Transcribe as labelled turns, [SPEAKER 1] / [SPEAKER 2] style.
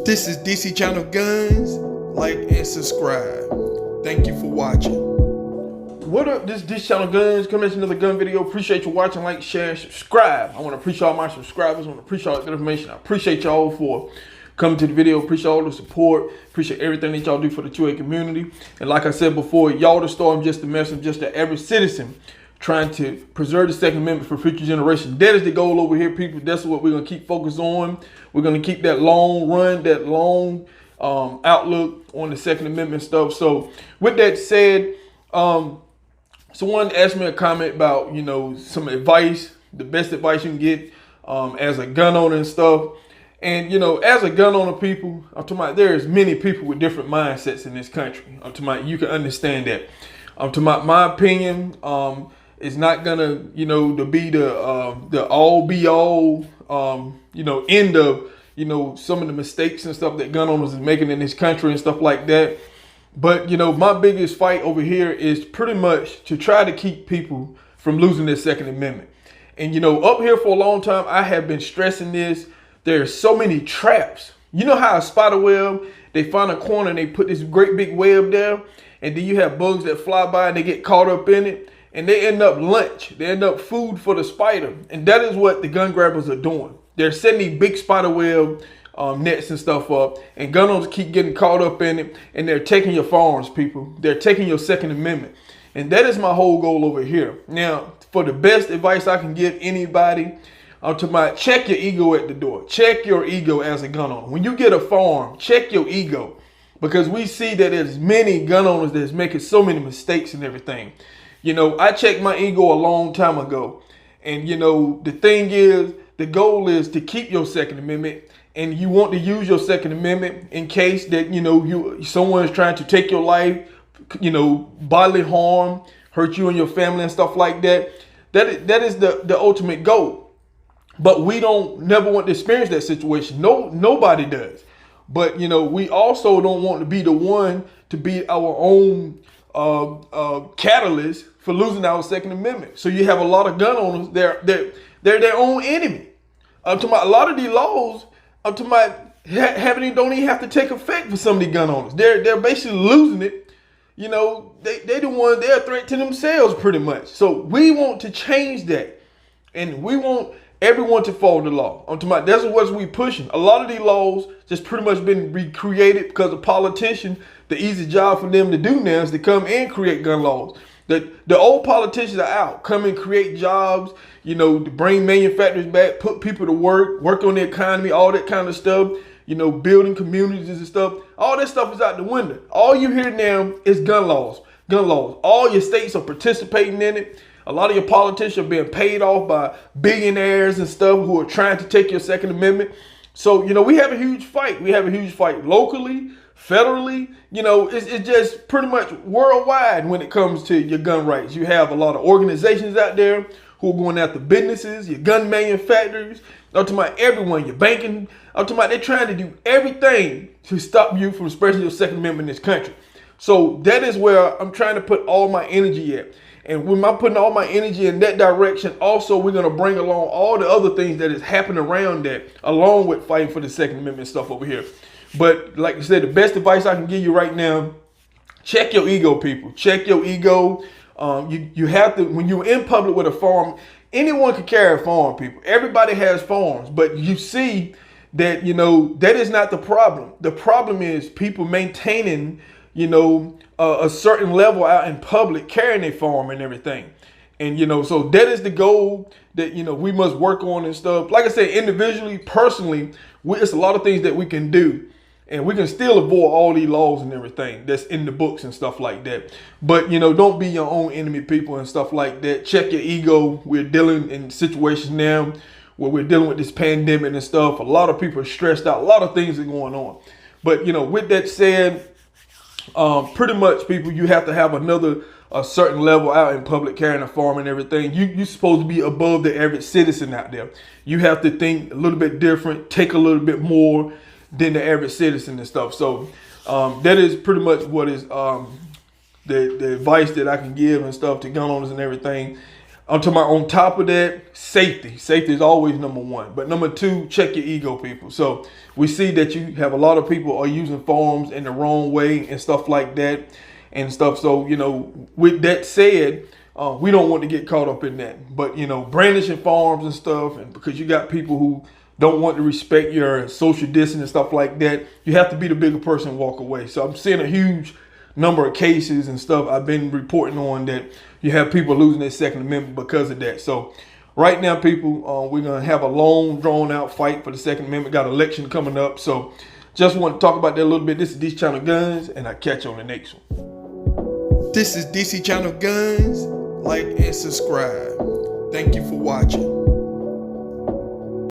[SPEAKER 1] This is DC Channel Guns. Like and subscribe. Thank you for watching. What up? This is DC Channel Guns. Coming to another gun video. Appreciate you watching. Like, share, subscribe. I want to appreciate all my subscribers. I want to appreciate all the information. I appreciate y'all for coming to the video. Appreciate all the support. Appreciate everything that y'all do for the 2A community. And like I said before, y'all the star. I'm just a messenger, just the average citizen trying to preserve the Second Amendment for future generations. That is the goal over here, people. That's what we're going to keep focused on. We're going to keep that long run, that long outlook on the Second Amendment stuff. So with that said, someone asked me a comment about, some advice, the best advice you can get as a gun owner and stuff. And, as a gun owner, people, I'm talking about there's many people with different mindsets in this country. I'm talking about you can understand that. I'm talking about my opinion. It's not gonna, to be the all be all, end of, some of the mistakes and stuff that gun owners is making in this country and stuff like that. But, my biggest fight over here is pretty much to try to keep people from losing their Second Amendment. And, up here for a long time, I have been stressing this. There's so many traps. You know how a spider web, they find a corner and they put this great big web there, and then you have bugs that fly by and they get caught up in it. And they end up lunch. They end up food for the spider. And that is what the gun grabbers are doing. They're setting these big spider web nets and stuff up. And gun owners keep getting caught up in it. And they're taking your firearms, people. They're taking your Second Amendment. And that is my whole goal over here. Now, for the best advice I can give anybody, I'm talking about check your ego at the door. Check your ego as a gun owner. When you get a firearm, check your ego. Because we see that there's many gun owners that's making so many mistakes and everything. I checked my ego a long time ago. And, the thing is, the goal is to keep your Second Amendment. And you want to use your Second Amendment in case that, someone is trying to take your life, bodily harm, hurt you and your family and stuff like that. That is the ultimate goal. But we don't never want to experience that situation. Nobody does. But, we also don't want to be the one to be our own catalyst for losing our Second Amendment. So you have a lot of gun owners, they're their own enemy. I'm talking about a lot of these laws, I'm talking about don't even have to take effect for some of these gun owners. They're basically losing it. They the ones, they're a threat to themselves pretty much. So we want to change that. And we want everyone to follow the law. I'm talking about that's what we pushing. A lot of these laws just pretty much been recreated because of politicians. The easy job for them to do now is to come and create gun laws. The old politicians are out, come and create jobs, to bring manufacturers back, put people to work on the economy, all that kind of stuff, building communities and stuff. All that stuff is out the window. All you hear now is gun laws. All your states are participating in it. A lot of your politicians are being paid off by billionaires and stuff who are trying to take your Second Amendment. So, we have a huge fight. We have a huge fight locally, federally. It's just pretty much worldwide when it comes to your gun rights. You have a lot of organizations out there who are going after businesses, your gun manufacturers. I'm talking about everyone, your banking. I'm talking about they're trying to do everything to stop you from expressing your Second Amendment in this country. So that is where I'm trying to put all my energy at. And when I'm putting all my energy in that direction, also we're going to bring along all the other things that is happening around that, along with fighting for the Second Amendment stuff over here. But like I said, the best advice I can give you right now, check your ego, people. Check your ego. You have to, when you're in public with a firearm, anyone can carry a firearm, people. Everybody has firearms, but you see that, that is not the problem. The problem is people maintaining, a certain level out in public, carrying a firearm and everything. And, so that is the goal that, we must work on and stuff. Like I said, individually, personally, it's a lot of things that we can do. And we can still avoid all these laws and everything that's in the books and stuff like that. But, don't be your own enemy, people, and stuff like that. Check your ego. We're dealing in situations now where we're dealing with this pandemic and stuff. A lot of people are stressed out. A lot of things are going on. But, with that said, pretty much, people, you have to have a certain level out in public carrying a firearm and everything. You're supposed to be above the average citizen out there. You have to think a little bit different, take a little bit more than the average citizen and stuff. So that is pretty much what is the advice that I can give and stuff to gun owners and everything. I'm talking about on top of that, safety. Safety is always number one. But number two, check your ego, people. So we see that you have a lot of people are using firearms in the wrong way and stuff like that and stuff. So, you know, with that said, we don't want to get caught up in that. But, you know, brandishing firearms and stuff, and because you got people who don't want to respect your social distance and stuff like that, you have to be the bigger person and walk away. So I'm seeing a huge number of cases and stuff I've been reporting on that you have people losing their Second Amendment because of that. So right now, people, we're going to have a long, drawn-out fight for the Second Amendment. Got an election coming up. So just want to talk about that a little bit. This is DC Channel Guns, and I'll catch you on the next one. This is DC Channel Guns. Like and subscribe. Thank you for watching.